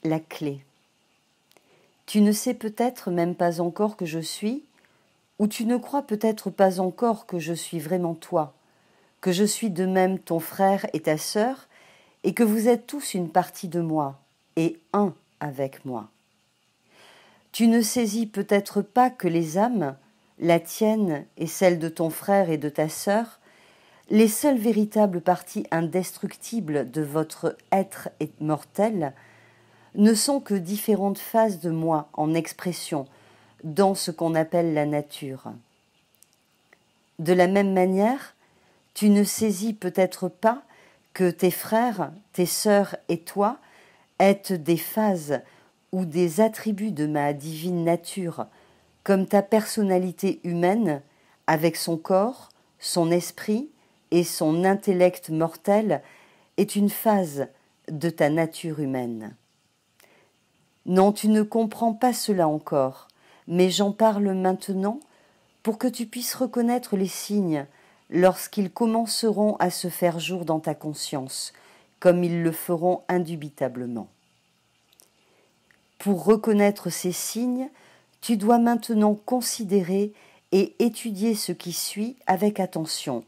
la clé. Tu ne sais peut-être même pas encore que je suis, ou tu ne crois peut-être pas encore que je suis vraiment toi, que je suis de même ton frère et ta sœur, et que vous êtes tous une partie de moi, et un avec moi. Tu ne saisis peut-être pas que les âmes, la tienne et celle de ton frère et de ta sœur, les seules véritables parties indestructibles de votre être mortel, ne sont que différentes phases de moi en expression dans ce qu'on appelle la nature. De la même manière, tu ne saisis peut-être pas que tes frères, tes sœurs et toi êtes des phases ou des attributs de ma divine nature, comme ta personnalité humaine, avec son corps, son esprit et son intellect mortel, est une phase de ta nature humaine. Non, tu ne comprends pas cela encore, mais j'en parle maintenant pour que tu puisses reconnaître les signes lorsqu'ils commenceront à se faire jour dans ta conscience, comme ils le feront indubitablement. Pour reconnaître ces signes, tu dois maintenant considérer et étudier ce qui suit avec attention,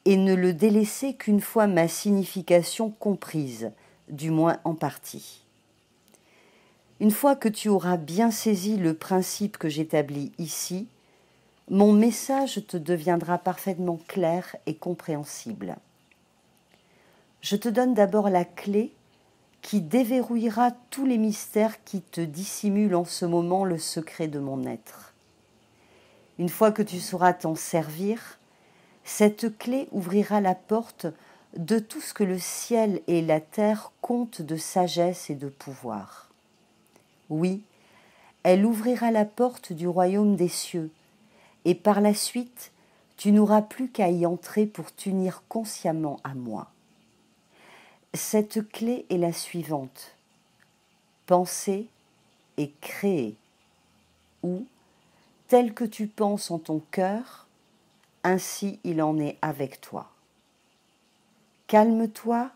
et ne le délaisser qu'une fois ma signification comprise, du moins en partie. Une fois que tu auras bien saisi le principe que j'établis ici, mon message te deviendra parfaitement clair et compréhensible. Je te donne d'abord la clé qui déverrouillera tous les mystères qui te dissimulent en ce moment le secret de mon être. Une fois que tu sauras t'en servir, cette clé ouvrira la porte de tout ce que le ciel et la terre comptent de sagesse et de pouvoir. Oui, elle ouvrira la porte du royaume des cieux, et par la suite, tu n'auras plus qu'à y entrer pour t'unir consciemment à moi. Cette clé est la suivante: penser et créer, ou, tel que tu penses en ton cœur, ainsi il en est avec toi. Calme-toi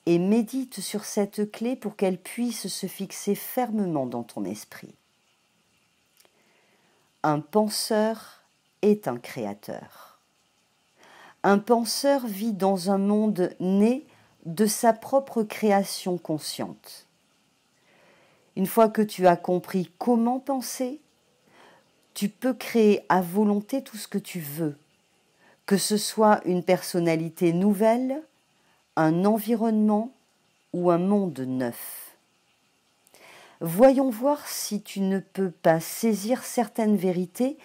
et médite sur cette clé pour qu'elle puisse se fixer fermement dans ton esprit. Un penseur est un créateur. Un penseur vit dans un monde né de sa propre création consciente. Une fois que tu as compris comment penser, tu peux créer à volonté tout ce que tu veux, que ce soit une personnalité nouvelle, un environnement ou un monde neuf. Voyons voir si tu ne peux pas saisir certaines vérités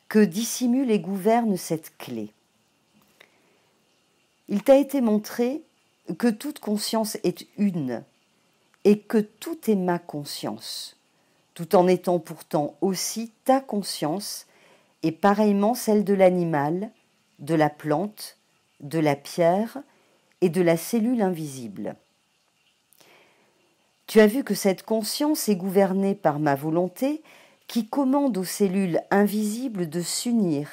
que dissimule et gouverne cette clé. Il t'a été montré que toute conscience est une et que tout est ma conscience, tout en étant pourtant aussi ta conscience et pareillement celle de l'animal, de la plante, de la pierre et de la cellule invisible. Tu as vu que cette conscience est gouvernée par ma volonté qui commande aux cellules invisibles de s'unir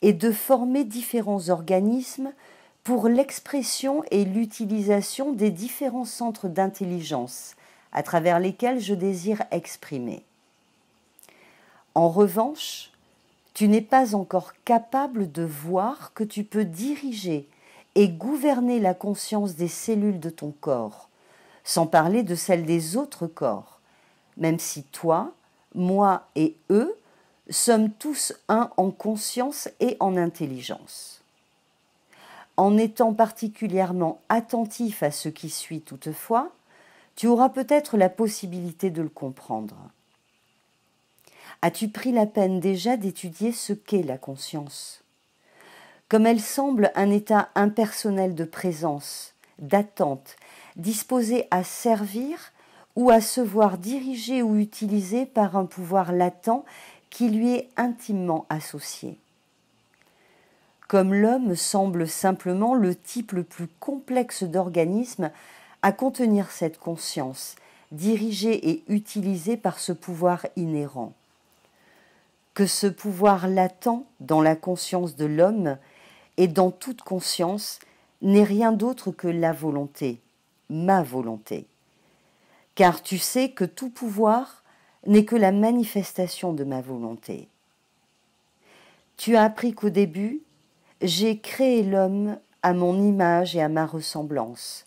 et de former différents organismes pour l'expression et l'utilisation des différents centres d'intelligence à travers lesquels je désire exprimer. En revanche, tu n'es pas encore capable de voir que tu peux diriger et gouverner la conscience des cellules de ton corps, sans parler de celle des autres corps, même si toi, moi et eux sommes tous un en conscience et en intelligence. En étant particulièrement attentif à ce qui suit toutefois, tu auras peut-être la possibilité de le comprendre. As-tu pris la peine déjà d'étudier ce qu'est la conscience ? Comme elle semble un état impersonnel de présence, d'attente, disposé à servir ou à se voir dirigé ou utilisé par un pouvoir latent qui lui est intimement associé. Comme l'homme semble simplement le type le plus complexe d'organismes à contenir cette conscience, dirigée et utilisée par ce pouvoir inhérent. Que ce pouvoir latent dans la conscience de l'homme et dans toute conscience n'est rien d'autre que la volonté, ma volonté. car tu sais que tout pouvoir n'est que la manifestation de ma volonté. Tu as appris qu'au début, j'ai créé l'homme à mon image et à ma ressemblance,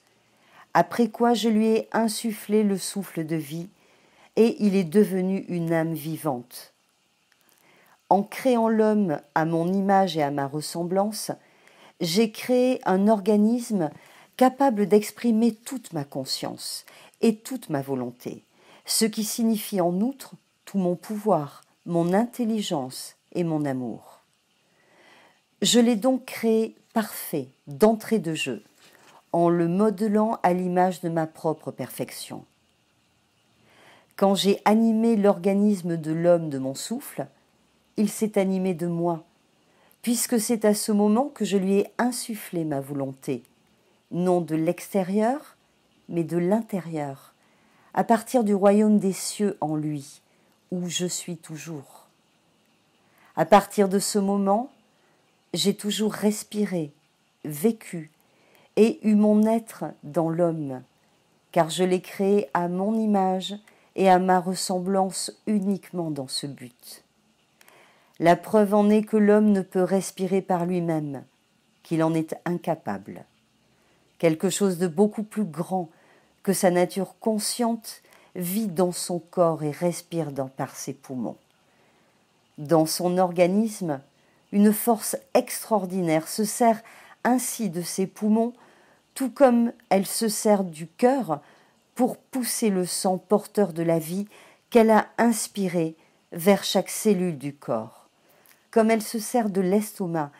après quoi je lui ai insufflé le souffle de vie, et il est devenu une âme vivante. En créant l'homme à mon image et à ma ressemblance, j'ai créé un organisme capable d'exprimer toute ma conscience et toute ma volonté, ce qui signifie en outre tout mon pouvoir, mon intelligence et mon amour. Je l'ai donc créé parfait d'entrée de jeu, en le modelant à l'image de ma propre perfection. Quand j'ai animé l'organisme de l'homme de mon souffle, il s'est animé de moi, puisque c'est à ce moment que je lui ai insufflé ma volonté, non de l'extérieur, mais de l'intérieur, à partir du royaume des cieux en lui, où je suis toujours. À partir de ce moment, j'ai toujours respiré, vécu et eu mon être dans l'homme, car je l'ai créé à mon image et à ma ressemblance uniquement dans ce but. La preuve en est que l'homme ne peut respirer par lui-même, qu'il en est incapable. Quelque chose de beaucoup plus grand que sa nature consciente vit dans son corps et respire par ses poumons. Dans son organisme, une force extraordinaire se sert ainsi de ses poumons, tout comme elle se sert du cœur pour pousser le sang porteur de la vie qu'elle a inspiré vers chaque cellule du corps, comme elle se sert de l'estomac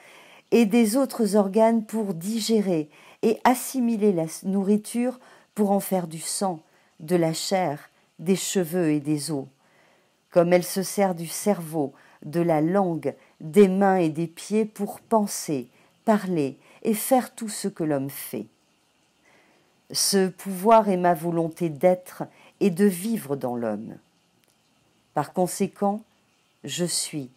et des autres organes pour digérer et assimiler la nourriture pour en faire du sang, de la chair, des cheveux et des os, comme elle se sert du cerveau, de la langue, des mains et des pieds pour penser, parler et faire tout ce que l'homme fait. Ce pouvoir est ma volonté d'être et de vivre dans l'homme. Par conséquent, je suis,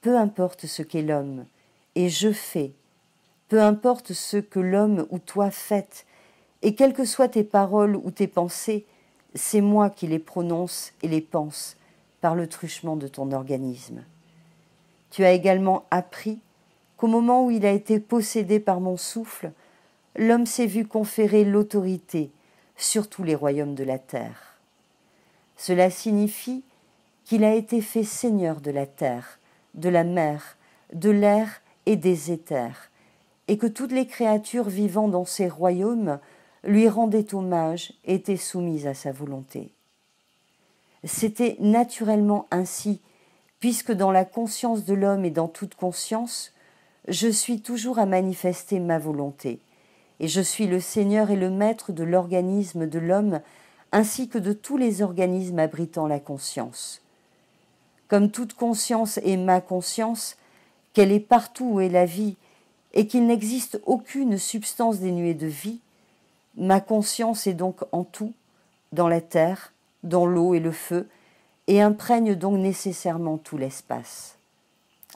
peu importe ce qu'est l'homme, et je fais, peu importe ce que l'homme ou toi faites, et quelles que soient tes paroles ou tes pensées, c'est moi qui les prononce et les pense par le truchement de ton organisme. Tu as également appris qu'au moment où il a été possédé par mon souffle, l'homme s'est vu conférer l'autorité sur tous les royaumes de la terre. Cela signifie qu'il a été fait seigneur de la terre, de la mer, de l'air et des éthers, et que toutes les créatures vivant dans ces royaumes lui rendaient hommage et étaient soumises à sa volonté. C'était naturellement ainsi, puisque dans la conscience de l'homme et dans toute conscience, je suis toujours à manifester ma volonté, et je suis le Seigneur et le Maître de l'organisme de l'homme, ainsi que de tous les organismes abritant la conscience. Comme toute conscience est ma conscience, qu'elle est partout où est la vie, et qu'il n'existe aucune substance dénuée de vie, ma conscience est donc en tout, dans la terre, dans l'eau et le feu, et imprègne donc nécessairement tout l'espace.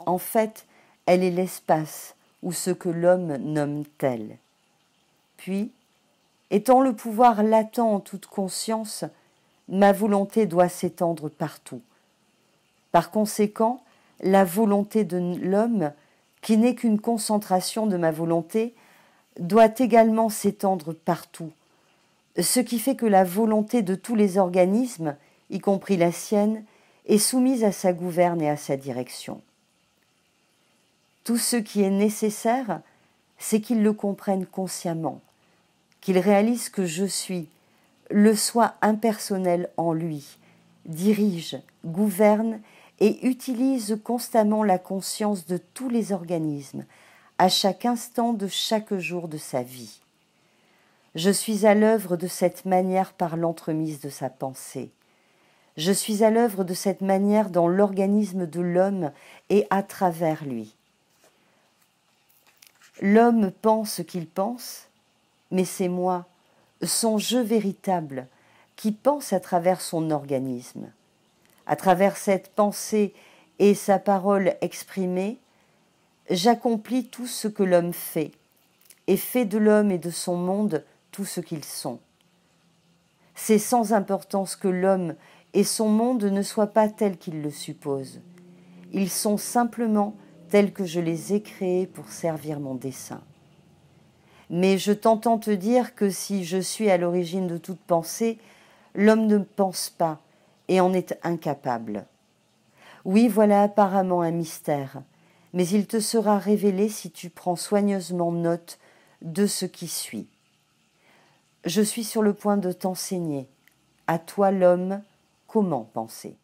En fait, elle est l'espace ou ce que l'homme nomme tel. Puis, étant le pouvoir latent en toute conscience, ma volonté doit s'étendre partout. Par conséquent, la volonté de l'homme, qui n'est qu'une concentration de ma volonté, doit également s'étendre partout, ce qui fait que la volonté de tous les organismes, y compris la sienne, est soumise à sa gouverne et à sa direction. Tout ce qui est nécessaire, c'est qu'ils le comprennent consciemment, qu'ils réalisent que je suis, le soi impersonnel en lui, dirige, gouverne et utilise constamment la conscience de tous les organismes, à chaque instant de chaque jour de sa vie. Je suis à l'œuvre de cette manière par l'entremise de sa pensée. Je suis à l'œuvre de cette manière dans l'organisme de l'homme et à travers lui. L'homme pense ce qu'il pense, mais c'est moi, son je véritable, qui pense à travers son organisme. À travers cette pensée et sa parole exprimée, j'accomplis tout ce que l'homme fait, et fais de l'homme et de son monde tout ce qu'ils sont. C'est sans importance que l'homme et son monde ne soient pas tels qu'il le suppose. Ils sont simplement tels que je les ai créés pour servir mon dessein. Mais je t'entends te dire que si je suis à l'origine de toute pensée, l'homme ne pense pas et en est incapable. Oui, voilà apparemment un mystère, mais il te sera révélé si tu prends soigneusement note de ce qui suit. Je suis sur le point de t'enseigner, à toi l'homme, comment penser.